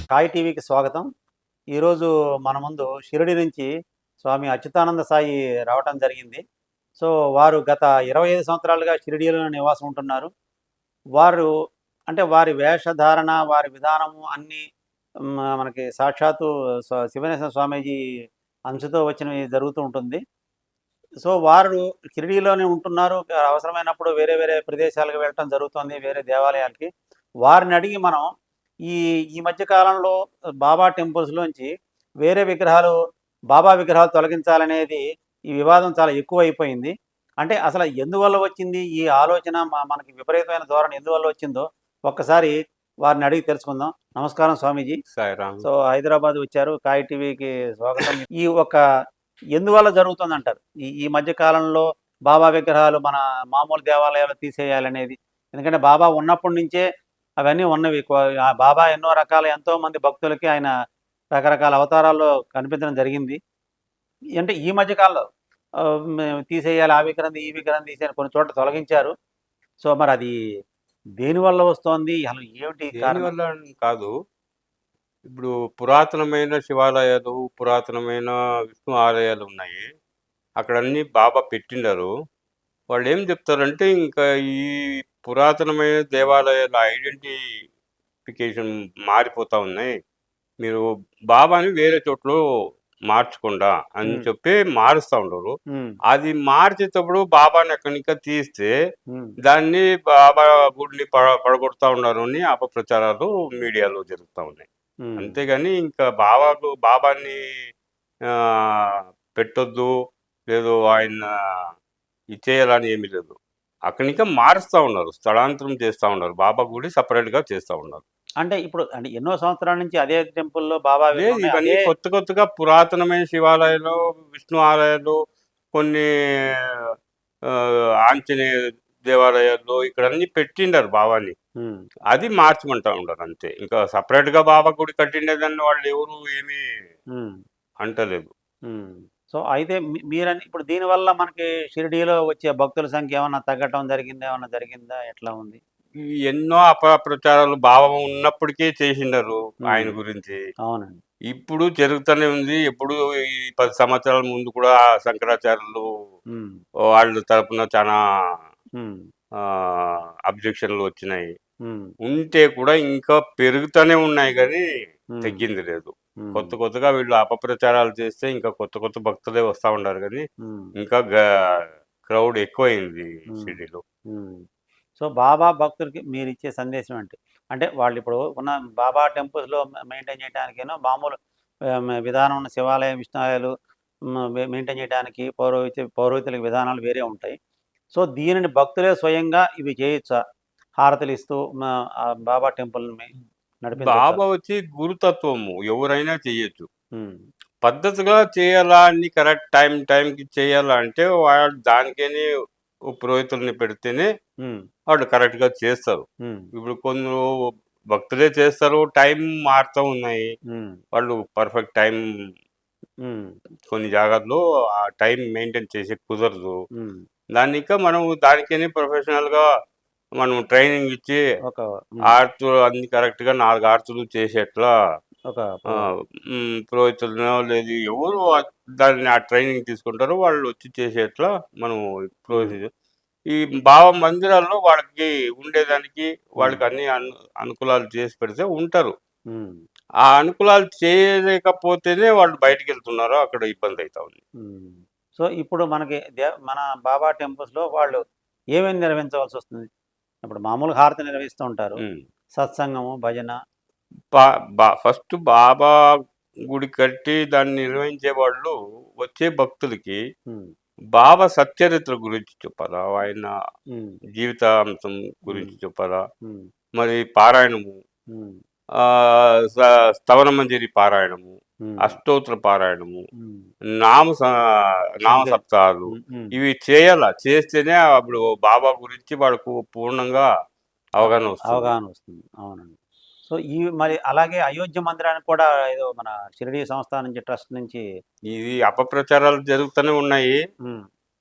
సాయి టీవీకి స్వాగతం. ఈరోజు మన ముందు షిరిడి నుంచి స్వామి అచ్యుతానంద సాయి రావటం జరిగింది. సో, వారు గత 25 సంవత్సరాలుగా షిరిడీలో నివాసం ఉంటున్నారు. వారు అంటే వారి వేషధారణ, వారి విధానము అన్నీ మనకి సాక్షాత్తు శివనేశ్వర స్వామీజీ అంశతో వచ్చినవి జరుగుతూ ఉంటుంది. సో, వారు షిరిడీలోనే ఉంటున్నారు. అవసరమైనప్పుడు వేరే వేరే ప్రదేశాలకు వెళ్ళటం జరుగుతుంది, వేరే దేవాలయాలకి. వారిని అడిగి మనం ఈ ఈ మధ్య కాలంలో బాబా టెంపుల్స్‌లోంచి వేరే విగ్రహాలు, బాబా విగ్రహాలు తొలగించాలనేది ఈ వివాదం చాలా ఎక్కువైపోయింది. అంటే అసలు ఎందువల్ల వచ్చింది ఈ ఆలోచన? మనకి విపరీతమైన ధోరణి ఎందువల్ల వచ్చిందో ఒక్కసారి వారిని అడిగి తెలుసుకుందాం. నమస్కారం స్వామీజీ. సాయిరామ్. సో, హైదరాబాద్ వచ్చారు. కాయి టీవీకి స్వాగతం. ఈ ఒక ఎందువల్ల జరుగుతుందంటారు? ఈ ఈ మధ్య కాలంలో బాబా విగ్రహాలు మన మామూలు దేవాలయాల్లో తీసేయాలనేది. ఎందుకంటే బాబా ఉన్నప్పటి నుంచే అవన్నీ ఉన్నవి. బాబా ఎన్నో రకాల ఎంతోమంది భక్తులకి ఆయన రకరకాల అవతారాల్లో కనిపించడం జరిగింది. అంటే ఈ మధ్య కాలంలో తీసేయాలి, ఆ విగ్రహం ఈ విగ్రహం తీసేయాలి కొన్ని చోట్ల తొలగించారు. సో, మరి అది దేనివల్ల వస్తోంది? అసలు ఏమిటి కారణం? దేనివల్ల కాదు. ఇప్పుడు పురాతనమైన శివాలయాలు, పురాతనమైన విష్ణు ఆలయాలు ఉన్నాయి. అక్కడన్నీ బాబా పెట్టిండారు. వాళ్ళేం చెప్తారంటే, ఇంకా ఈ పురాతనమైన దేవాలయాల ఐడెంటిఫికేషన్ మారిపోతా ఉన్నాయి. మీరు బాబాని వేరే చోట్లో మార్చకుండా అని చెప్పి మారుస్తూ ఉండరు. అది మార్చేటప్పుడు బాబాని ఎక్కడికా తీస్తే దాన్ని బాబా గుడిని పడగొడతా ఉన్నారు అని అపప్రచారాలు మీడియాలో జరుగుతూ ఉన్నాయి. అంతేగాని ఇంకా బాబాని పెట్టొద్దు, లేదు ఆయన ఇచ్చేయాలని ఏమీ లేదు. అక్కడికా మారుస్తూ ఉన్నారు, స్థలాంతరం చేస్తూ ఉన్నారు. బాబా గుడి సపరేట్గా చేస్తూ ఉన్నారు. అంటే ఇప్పుడు అంటే ఎన్నో సంవత్సరాల నుంచి అదే టెంపుల్‌లో బాబా ఇవన్నీ కొత్తగా పురాతనమైన శివాలయాలు, విష్ణు ఆలయాలు, కొన్ని ఆంజనేయ దేవాలయాల్లో ఇక్కడ అన్ని పెట్టిండారు బాబాని. అది మార్చమంటా ఉండరు అంతే. ఇంకా సపరేట్ గా బాబా గుడి కట్టిండేదాన్ని వాళ్ళు ఎవరు ఏమీ అంటలేదు. సో, అయితే మీరని ఇప్పుడు దీనివల్ల మనకి షిరిడీలో వచ్చే భక్తుల సంఖ్య ఏమన్నా తగ్గటం జరిగిందా? ఏమన్నా జరిగిందా? ఎట్లా ఉంది? ఎన్నో అపప్రచారాలు బాబా ఉన్నప్పటికీ చేసిండారు ఆయన గురించి. అవునండి. ఇప్పుడు జరుగుతూనే ఉంది. ఎప్పుడు ఈ 10 సంవత్సరాల ముందు కూడా శంకరాచార్యులు వాళ్ళ తరపున చాలా అబ్జెక్షన్లు వచ్చినాయి. ఉంటే కూడా ఇంకా పెరుగుతూనే ఉన్నాయి కానీ తగ్గింది లేదు. కొత్తగా వీళ్ళు అపప్రచారాలు చేస్తే ఇంకా కొత్త భక్తులే వస్తా ఉన్నారు కానీ ఇంకా క్రౌడ్ ఎక్కువైంది షిరిడీలో. సో, బాబా భక్తులకి మీరు ఇచ్చే సందేశం అంటే వాళ్ళు ఇప్పుడు ఉన్న బాబా టెంపుల్స్‌లో మెయింటైన్ చేయడానికేనో మామూలు విధానం ఉన్న శివాలయం, విష్ణాలయాలు మెయింటైన్ చేయడానికి పౌరోహితుల విధానాలు వేరే ఉంటాయి. సో, దీనిని భక్తులే స్వయంగా ఇవి చేయొచ్చా? హారతులు ఇస్తూ బాబా టెంపుల్‌ని నడిపించొచ్చా? బాబా వచ్చి గురుతత్వము ఎవరైనా చేయొచ్చు. పద్ధతిగా చేయాలా, అన్ని కరెక్ట్ టైంకి చేయాలా అంటే వాళ్ళు దానికేనే పురోహితుల్ని పెడితేనే వాళ్ళు కరెక్ట్ గా చేస్తారు. ఇప్పుడు కొందరు భక్తులే చేస్తారు, టైం మారుతూ ఉన్నాయి. వాళ్ళు పర్ఫెక్ట్ టైం కొన్ని జాగ్రత్తలో ఆ టైం మెయింటైన్ చేసి కుదరదు. దానికి మనం దానికేనే ప్రొఫెషనల్ గా మనం ట్రైనింగ్ ఇచ్చి ఆర్తులు అన్ని కరెక్ట్ గా 4 ఆర్తులు చేసేట్లా పురోహితులనో లేదు ఎవరు దాన్ని ఆ ట్రైనింగ్ తీసుకుంటారో వాళ్ళు వచ్చి చేసేట్లా మనం పురోహితులు ఈ భావ మందిరాల్లో వాళ్ళకి ఉండేదానికి వాళ్ళకి అన్ని అనుకూలాలు చేసి పెడితే ఉంటారు. ఆ అనుకూలాలు చేయలేకపోతేనే వాళ్ళు బయటకు వెళ్తున్నారు, అక్కడ ఇబ్బంది అవుతా ఉంది. సో, ఇప్పుడు మనకి మన బాబా టెంపుల్స్‌లో వాళ్ళు ఏమేమి నిర్వహించవలసి వస్తుంది? ఇప్పుడు మామూలు హారతి నిర్వహిస్తూ ఉంటారు, సత్సంగము, భజన. ఫస్ట్ బాబా గుడి కట్టి దాన్ని నిర్వహించే వాళ్ళు వచ్చే భక్తులకి బాబా సచ్చరిత్ర గురించి చెప్పాలా, ఆయన జీవితాంశం గురించి చెప్పాలా, మరి పారాయణము, స్తవన మంజరి పారాయణము, అష్టోత్తర పారాయణము, నామ సప్తాహాలు ఇవి చేస్తేనే అప్పుడు బాబా గురించి వాళ్ళకు పూర్ణంగా అవగాహన వస్తుంది. అవునండి. సో, ఈ మరి అలాగే అయోధ్య మందిరానికి కూడా ఏదో మన షిరిడీ సంస్థ నుంచి ట్రస్ట్ నుంచి ఇది అపప్రచారాలు జరుగుతూనే ఉన్నాయి.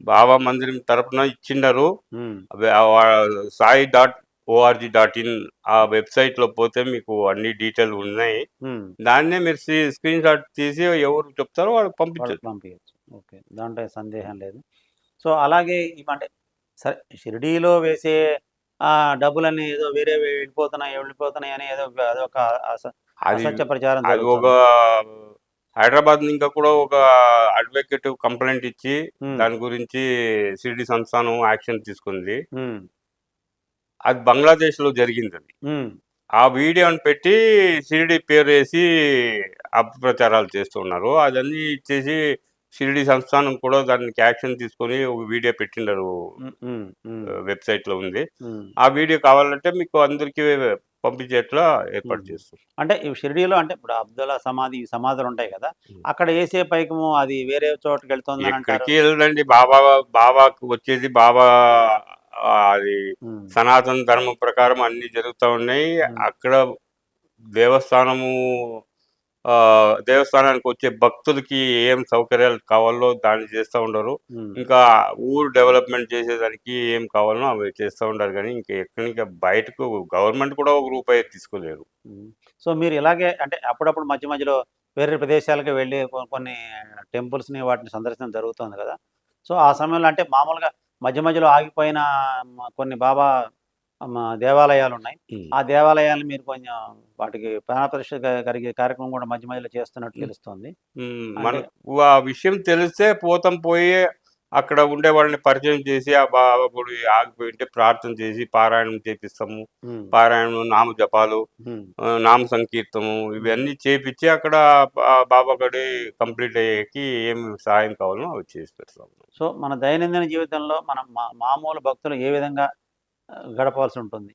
బాబా మందిరం తరపున ఇచ్చిండారు. సాయి org.in ఆ వెబ్సైట్లో పోతే మీకు అన్ని డీటెయిల్ ఉన్నాయి. దాన్నే మీరు స్క్రీన్ షాట్ తీసి ఎవరు చెప్తారో వాళ్ళకి పంపించచ్చు. పంపించచ్చు. ఓకే, దాంట్లో సందేహం లేదు. సో అలాగే అంటే సరే, షిరిడీలో వేసే డబ్బులన్నీ ఏదో వేరే వెళ్ళిపోతున్నాయి అని ఏదో అదొక అది అసత్య ప్రచారం అది ఒక జరుగుతుంది. హైదరాబాద్ ఇంకా కూడా ఒక అడ్వకేట్ కంప్లైంట్ ఇచ్చి ఉమ్, దాని గురించి షిరిడి సంస్థానం యాక్షన్ తీసుకుంది. ఉమ్, అది బంగ్లాదేశ్లో జరిగింది. అది ఉమ్, ఆ వీడియోని పెట్టి షిరిడి పేరు వేసి అపప్రచారాలు చేస్తున్నారు. అదన్నీ ఇచ్చేసి షిరిడి సంస్థానం కూడా దానికి యాక్షన్ తీసుకొని ఒక వీడియో పెట్టిండారు, ఉమ్, ఉమ్, ఉమ్, వెబ్సైట్లో ఉంది. ఉమ్, ఆ వీడియో కావాలంటే మీకు అందరికీ పంపించేట్లా ఏర్పాటు ఉమ్. చేస్తాం. అంటే ఈ షిరిడీలో అంటే ఇప్పుడు అబ్దుల్లా సమాధి ఈ సమాధులు ఉంటాయి కదా, అక్కడ వేసే పైకము అది వేరే చోటుకి వెళ్తుంది అని అంటారు. ఎక్కడికి వెళ్ళదండి. బాబాకు వచ్చేది బాబా అది ఉమ్, సనాతన ధర్మం ప్రకారం అన్ని జరుగుతూ ఉన్నాయి. ఉమ్, అక్కడ దేవస్థానము దేవస్థానానికి వచ్చే భక్తులకి ఏం సౌకర్యాలు కావాలో దాన్ని చేస్తూ ఉండరు. ఉమ్, ఇంకా ఊరు డెవలప్మెంట్ చేసేదానికి ఏం కావాలో అవి చేస్తూ ఉంటారు. కానీ ఇంకా ఎక్కడికి బయటకు గవర్నమెంట్ కూడా ఒక రూపాయి తీసుకోలేరు. ఉమ్. సో మీరు ఇలాగే అంటే అప్పుడప్పుడు మధ్య మధ్యలో వేరే ప్రదేశాలకు వెళ్ళి కొన్ని టెంపుల్స్ని వాటిని సందర్శన జరుగుతుంది కదా. సో ఆ సమయంలో అంటే మామూలుగా మధ్య మధ్యలో ఆగిపోయిన కొన్ని బాబా దేవాలయాలు ఉన్నాయి. ఆ దేవాలయాలు మీరు కొంచెం వాటికి ప్రాణప్రతిష్ఠ కలిగే కార్యక్రమం కూడా మధ్య మధ్యలో చేస్తున్నట్టు తెలుస్తుంది. మనకు ఆ విషయం తెలిస్తే పోయి అక్కడ ఉండే వాళ్ళని పరిచయం చేసి ఆ బాబా గుడి ఆగిపోయి ఉంటే ప్రార్థన చేసి పారాయణం చేపిస్తాము. పారాయణం, నామ జపాలు, నామ సంకీర్తము ఇవన్నీ చేపించి అక్కడ బాబా గుడి కంప్లీట్ అయ్యేకి ఏం సహాయం కావాలో అవి చేసి పెడతాము. సో మన దైనందిన జీవితంలో మనం మామూలు భక్తులు ఏ విధంగా గడపవలసి ఉంటుంది?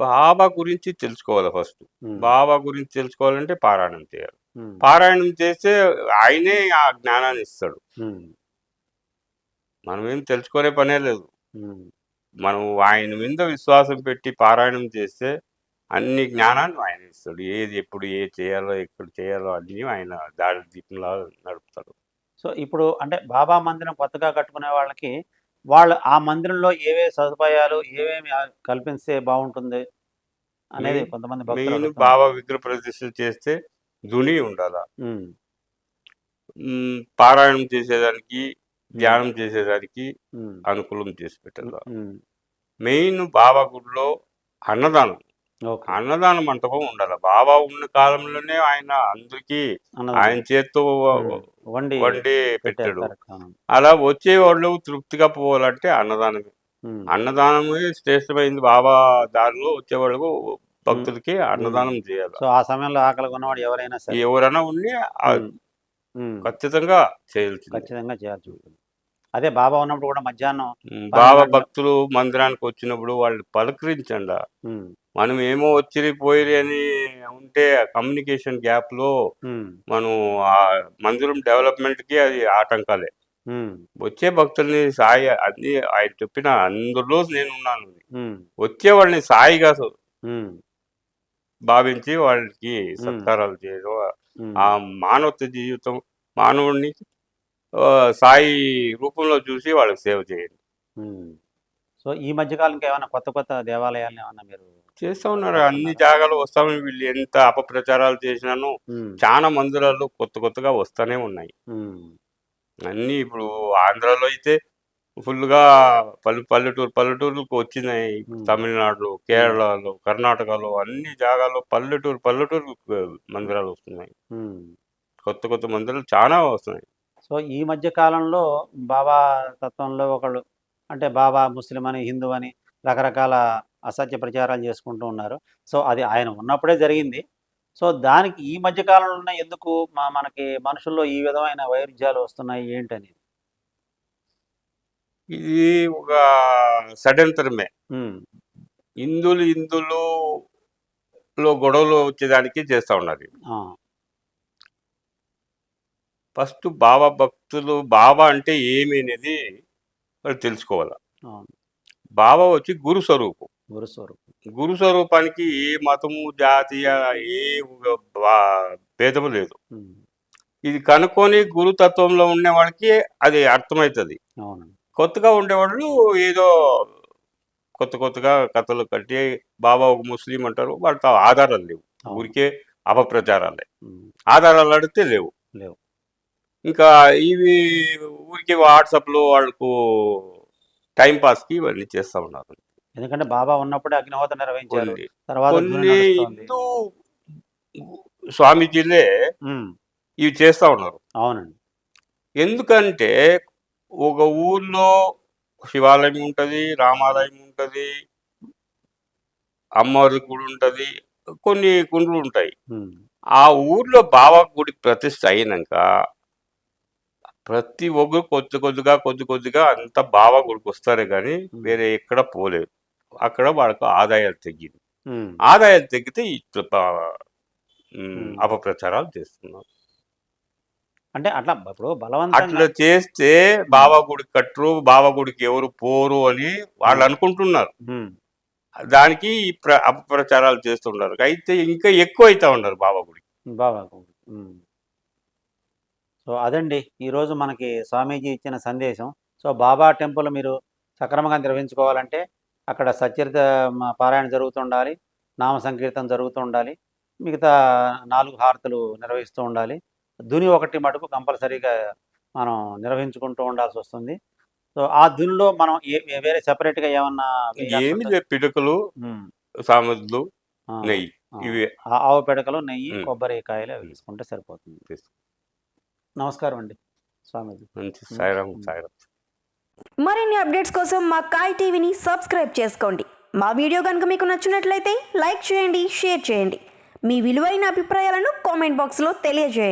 బాబా గురించి తెలుసుకోవాలి. ఫస్ట్ బాబా గురించి తెలుసుకోవాలంటే పారాయణం చేయాలి. పారాయణం చేస్తే ఆయనే ఆ జ్ఞానాన్ని ఇస్తాడు. మనం ఏం తెలుసుకునే పనే లేదు. మనం ఆయన మీద విశ్వాసం పెట్టి పారాయణం చేస్తే అన్ని జ్ఞానాన్ని ఆయన ఇస్తాడు. ఏది ఎప్పుడు చేయాలో ఎక్కడ చేయాలో అన్ని ఆయన దారి దీపంలా నడుపుతాడు. సో ఇప్పుడు అంటే బాబా మందిరం కొత్తగా కట్టుకునే వాళ్ళకి వాళ్ళు ఆ మందిరంలో ఏవే సదుపాయాలు ఏమేమి కల్పిస్తే బాగుంటుంది అనేది కొంతమంది భక్తులు బాబా విగ్రహ ప్రతిష్ఠ చేస్తే దుని ఉండాలా, పారాయణం చేసేదానికి ధ్యానం చేసేదానికి అనుకూలం చేసి పెట్టాలి. మెయిన్ బాబా గుడిలో అన్నదాన మంటపం ఉండాలి. బాబా ఉన్న కాలంలోనే ఆయన అందరికీ ఆయన చేత్తో వండి పెట్టాడు. అలా వచ్చే వాళ్ళు తృప్తిగా పోవాలంటే అన్నదానమే శ్రేష్టమైంది. బాబా దారిలో వచ్చే వాళ్ళకు భక్తులకి అన్నదానం చేయాలి. సో ఆ సమయంలో ఆకలి ఉన్నవాడు ఎవరైనా ఉండి ఖచ్చితంగా చేయాల్సి ఉంటుంది. అదే బాబా ఉన్నప్పుడు కూడా మధ్యాహ్నం బాబా భక్తులు మందిరానికి వచ్చినప్పుడు వాళ్ళు పలకరించండి. మనం ఏమో పోయి అని ఉంటే కమ్యూనికేషన్ గ్యాప్ లో మనం ఆ మందిరం డెవలప్మెంట్ కి అది ఆటంకాలే. వచ్చే భక్తుల్ని సాయి అన్ని ఆయన చెప్పిన అందులో నేనున్నాను. వచ్చే వాళ్ళని సాయిగా భావించి వాళ్ళకి సత్కారాలు చేయడం, ఆ మానవత జీవితం మానవుడిని సాయి రూపంలో చూసి వాళ్ళకి సేవ చేయండి. సో ఈ మధ్యకాలం ఏమైనా కొత్త దేవాలయాలను ఏమన్నా మీరు చేస్తూ ఉన్నారు? అన్ని జాగాలు వస్తామని వీళ్ళు ఎంత అపప్రచారాలు చేసినాను చాలా మందిరాలు కొత్తగా వస్తూనే ఉన్నాయి. అన్నీ ఇప్పుడు ఆంధ్రాలో అయితే ఫుల్గా పల్లెటూరుకు వచ్చినాయి. తమిళనాడులో, కేరళలో, కర్ణాటకలో అన్ని జాగాల్లో పల్లెటూరు మందిరాలు వస్తున్నాయి. కొత్త మందిరాలు చాలా వస్తున్నాయి. సో ఈ మధ్య కాలంలో బాబా తత్వంలో ఒకళ్ళు అంటే బాబా ముస్లిం అని, హిందూ అని రకరకాల అసత్య ప్రచారాలు చేసుకుంటూ ఉన్నారు. సో అది ఆయన ఉన్నప్పుడే జరిగింది. సో దానికి ఈ మధ్య కాలంలోనే ఎందుకు మనకి మనుషుల్లో ఈ విధమైన వైరుధ్యాలు వస్తున్నాయి ఏంటని? ఇది ఒక షడ్యంతరమే. హిందువులో గొడవలు వచ్చేదానికి చేస్తూ ఉన్నది. ఫస్ట్ బాబా భక్తులు బాబా అంటే ఏమి అనేది వాళ్ళు తెలుసుకోవాలి. బాబా వచ్చి గురు స్వరూపానికి ఏ మతము, జాతీయ ఏ భేదము లేదు. ఇది కనుక్కొని గురుతత్వంలో ఉండే వాళ్ళకి అది అర్థమవుతుంది. కొత్తగా ఉండేవాళ్ళు ఏదో కొత్తగా కథలు కట్టి బాబా ఒక ముస్లిం అంటారు, వాళ్ళతో ఆధారాలు లేవు, అవును. ఊరికే అపప్రచారాలే. ఉమ్, ఆధారాలు అడిగితే లేవు. లేవు. ఇంకా ఇవి ఊరికే వాట్సాప్లో వాళ్ళకు టైం పాస్కి ఇవన్నీ చేస్తూ ఉన్నారు. ఎందుకంటే బాబా ఉన్నప్పుడే అగ్నిహోత్రం నిర్వహించారు, కొన్ని తర్వాత ధూని కొన్ని నడుస్తోంది. హిందూ స్వామీజీలే ఉమ్, ఇవి చేస్తూ ఉన్నారు. అవునండి. ఎందుకంటే ఒక ఊర్లో శివాలయం ఉంటుంది, రామాలయం ఉంటుంది, అమ్మవారి గుడి ఉంటుంది, కొన్ని గుండ్లు ఉంటాయి. ఉమ్, ఆ ఊర్లో బాబా గుడి ప్రతిష్ఠ అయినాక ప్రతి ఒక్కరు కొద్దిగా అంతా బాబా గుడికి వస్తారే కానీ వేరే ఎక్కడ పోలేదు. అక్కడ వాళ్ళకు ఆదాయాలు తగ్గింది. ఉమ్, ఆదాయాలు తగ్గితే ఉమ్. అపప్రచారాలు చేస్తున్నారు. అంటే అట్లా ఇప్పుడు బలవంతంగా అట్లా చేస్తే బాబా గుడికి కట్టరు, బాబా గుడికి ఎవరు పోరు అని వాళ్ళు అనుకుంటున్నారు. ఉమ్, దానికి ఈ అపప్రచారాలు చేస్తున్నారు. అయితే ఇంకా ఎక్కువ అవుతా ఉన్నారు బాబా గుడికి. బాబా ఉమ్. సో అదండి ఈరోజు మనకి స్వామీజీ ఇచ్చిన సందేశం. సో బాబా టెంపుల్ మీరు సక్రమంగా నిర్వహించుకోవాలంటే అక్కడ సచ్చరిత పారాయణ జరుగుతూ ఉండాలి, నామ సంకీర్తన జరుగుతూ ఉండాలి, మిగతా 4 హారతులు నిర్వహిస్తూ ఉండాలి. ధుని ఒకటి మటుకు కంపల్సరీగా మనం నిర్వహించుకుంటూ ఉండాల్సి వస్తుంది. సో ఆ ధునిలో మనం వేరే సెపరేట్గా ఏమన్నా వేయాల్సి ఏమి ఉంటుందా? లేదు, పిడకలు, ఉమ్, సామద్లు, ఆ, నెయ్యి, ఆ. ఇవి ఆవు పిడకలు, నెయ్యి, ఉమ్, కొబ్బరికాయలు అవి వేసుకుంటే సరిపోతుంది. తీసుకో. నమస్కారం అండి స్వామీజీ. మంచి ఉమ్, సాయిరామ్ ఉమ్. సాయిరామ్. మరిన్ని అప్డేట్స్ కోసం మా కాయ్ టీవీని సబ్స్క్రైబ్ చేసుకోండి. మా వీడియో కనుక మీకు నచ్చినట్లయితే లైక్ చేయండి, షేర్ చేయండి. మీ విలువైన అభిప్రాయాలను కామెంట్ బాక్స్లో తెలియజేయండి.